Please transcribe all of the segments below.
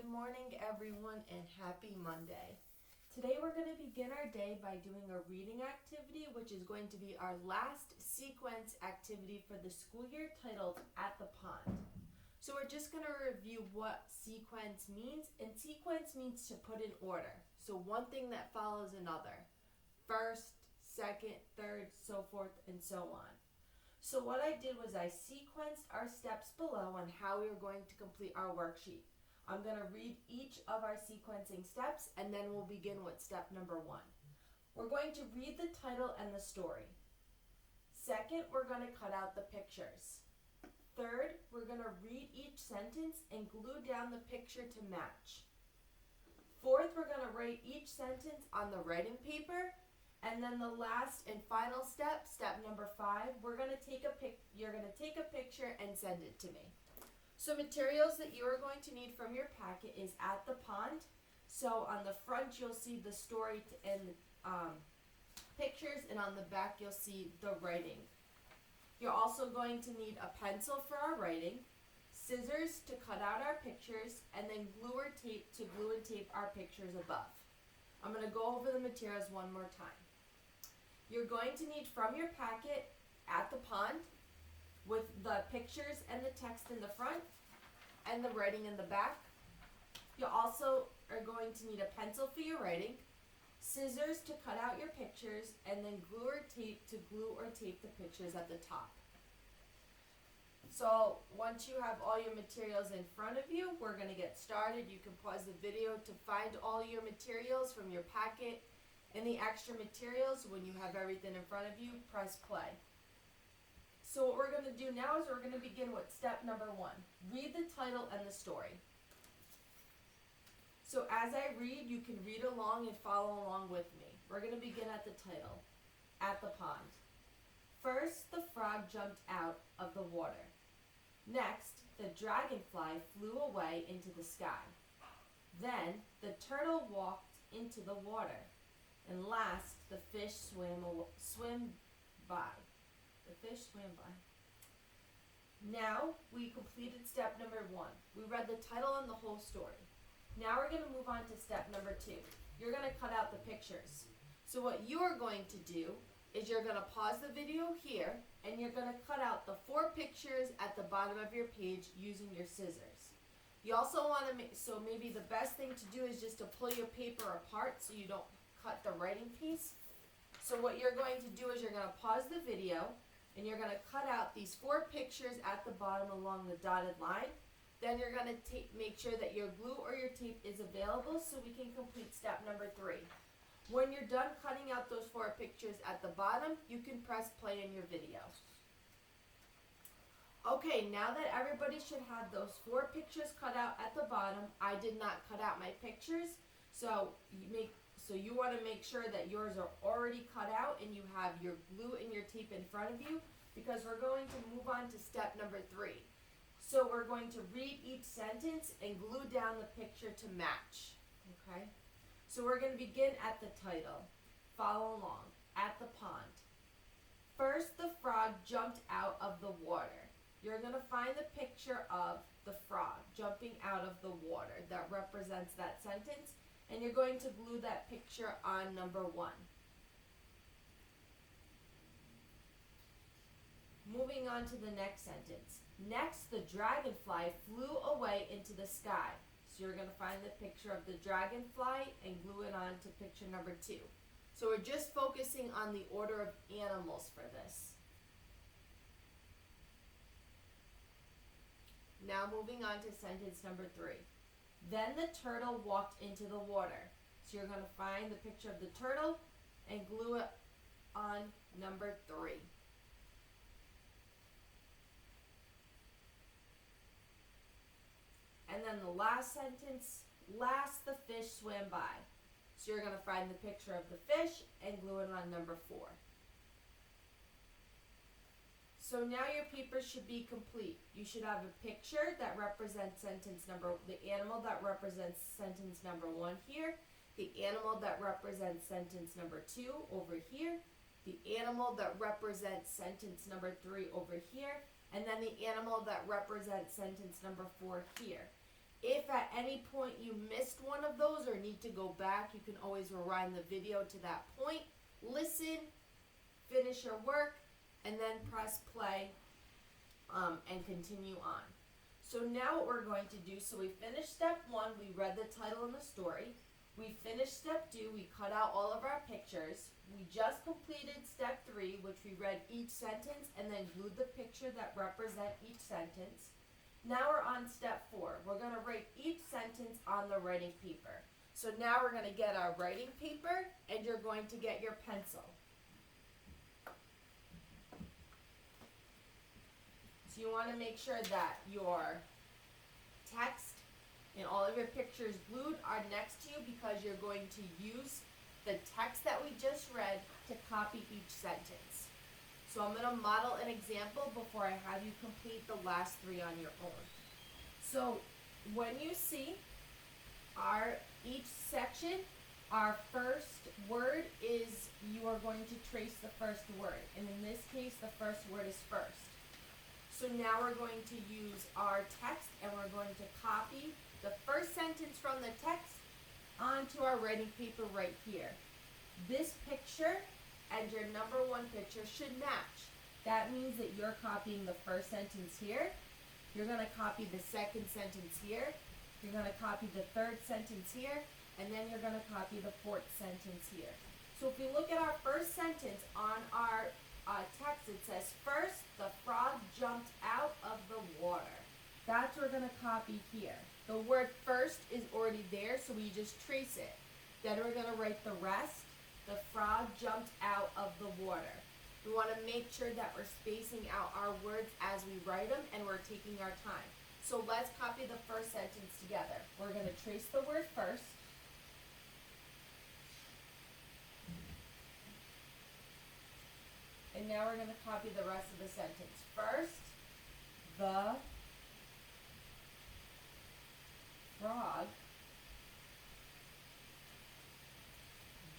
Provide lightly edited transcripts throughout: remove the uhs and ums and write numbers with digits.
morning, everyone, and happy Monday. Today we're going to begin our day by doing a reading activity, which is going to be our last sequence activity for the school year, titled At the Pond. So we're just going to review what sequence means, and sequence means to put in order. So one thing that follows another. First, second, third, so forth, and so on. So what I did was I sequenced our steps below on how we were going to complete our worksheet. I'm going to read each of our sequencing steps, and then we'll begin with step number 1. We're going to read the title and the story. Second, we're going to cut out the pictures. Third, we're going to read each sentence and glue down the picture to match. Fourth, we're going to write each sentence on the writing paper. And then the last and final step, step number 5, you're going to take a picture and send it to me. So materials that you are going to need from your packet is At the Pond. So on the front you'll see the story and pictures, and on the back you'll see the writing. You're also going to need a pencil for our writing, scissors to cut out our pictures, and then glue or tape to glue and tape our pictures above. I'm going to go over the materials one more time. You're going to need from your packet At the Pond, with the pictures and the text in the front and the writing in the back. You also are going to need a pencil for your writing, scissors to cut out your pictures, and then glue or tape to glue or tape the pictures at the top. So once you have all your materials in front of you, we're going to get started. You can pause the video to find all your materials from your packet and the extra materials. When you have everything in front of you, press play. So what we're going to do now is we're going to begin with step number 1. Read the title and the story. So as I read, you can read along and follow along with me. We're going to begin at the title, At the Pond. First, the frog jumped out of the water. Next, the dragonfly flew away into the sky. Then, the turtle walked into the water. And last, the fish swam by. The fish swam by. Now, we completed step number 1. We read the title and the whole story. Now we're going to move on to step number 2. You're going to cut out the pictures. So what you are going to do is you're going to pause the video here, and you're going to cut out the 4 pictures at the bottom of your page using your scissors. You also want to so maybe the best thing to do is just to pull your paper apart so you don't cut the writing piece. So what you're going to do is you're going to pause the video, and you're going to cut out these 4 pictures at the bottom along the dotted line. Then you're going to make sure that your glue or your tape is available so we can complete step number 3. When you're done cutting out those 4 pictures at the bottom, you can press play in your video. Okay, now that everybody should have those 4 pictures cut out at the bottom, I did not cut out my pictures, so you want to make sure that yours are already cut out and you have your glue and your tape in front of you, because we're going to move on to step number 3. So we're going to read each sentence and glue down the picture to match. Okay? So we're going to begin at the title. Follow along. At the pond. First, the frog jumped out of the water. You're going to find the picture of the frog jumping out of the water that represents that sentence, and you're going to glue that picture on number 1. Moving on to the next sentence. Next, the dragonfly flew away into the sky. So you're going to find the picture of the dragonfly and glue it on to picture number 2. So we're just focusing on the order of animals for this. Now moving on to sentence number 3. Then the turtle walked into the water. So you're going to find the picture of the turtle and glue it on number 3. And then the last sentence, last the fish swam by. So you're going to find the picture of the fish and glue it on number 4. So now your paper should be complete. You should have a picture that represents the animal that represents sentence number 1 here, the animal that represents sentence number 2 over here, the animal that represents sentence number 3 over here, and then the animal that represents sentence number 4 here. If at any point you missed one of those or need to go back, you can always rewind the video to that point, listen, finish your work, and then press play and continue on. So now what we're going to do, so we finished step 1, we read the title and the story. We finished step 2, we cut out all of our pictures. We just completed step 3, which we read each sentence and then glued the picture that represent each sentence. Now we're on step 4. We're going to write each sentence on the writing paper. So now we're going to get our writing paper and you're going to get your pencil. So you want to make sure that your text and all of your pictures glued are next to you because you're going to use the text that we just read to copy each sentence. So I'm going to model an example before I have you complete the last 3 on your own. So when you see each section, our first word is, you are going to trace the first word. And in this case, the first word is first. So now we're going to use our text and we're going to copy the first sentence from the text onto our writing paper right here. This picture and your number 1 picture should match. That means that you're copying the first sentence here. You're going to copy the second sentence here. You're going to copy the third sentence here. And then you're going to copy the 4th sentence here. So if we look at our first sentence on our text, it says, first, the frog jumped out of the water. That's what we're going to copy here. The word first is already there, so we just trace it. Then we're going to write the rest. The frog jumped out of the water. We want to make sure that we're spacing out our words as we write them and we're taking our time. So let's copy the first sentence together. We're going to trace the word first. And now we're going to copy the rest of the sentence. First, the frog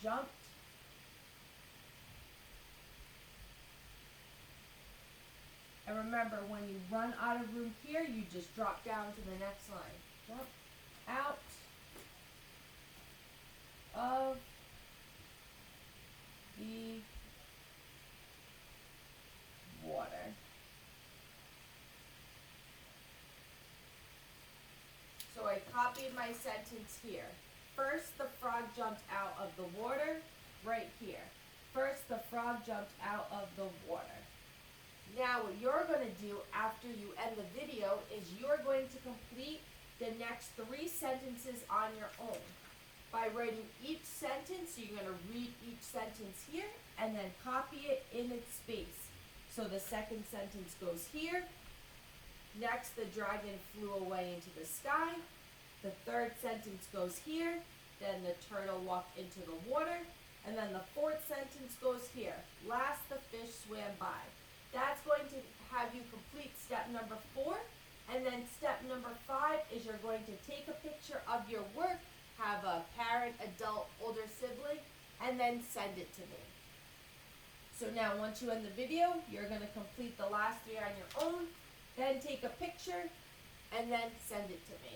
jumped and remember, when you run out of room here, you just drop down to the next line. Jump out of the water. So I copied my sentence here. First, the frog jumped out of the water, right here. First, the frog jumped out of the water. Now, what you're going to do after you end the video is you're going to complete the next 3 sentences on your own. By writing each sentence, you're going to read each sentence here and then copy it in its space. So the second sentence goes here. Next, the dragon flew away into the sky. The third sentence goes here. Then the turtle walked into the water. And then the 4th sentence goes here. Last, the fish swam by. That's going to have you complete step number 4. And then step number 5 is you're going to take a picture of your work, have a parent, adult, older sibling, and then send it to me. So now once you end the video, you're going to complete the last 3 on your own, then take a picture, and then send it to me.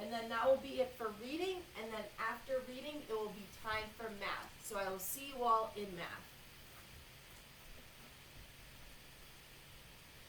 And then that will be it for reading, and then after reading, it will be time for math. So I will see you all in math.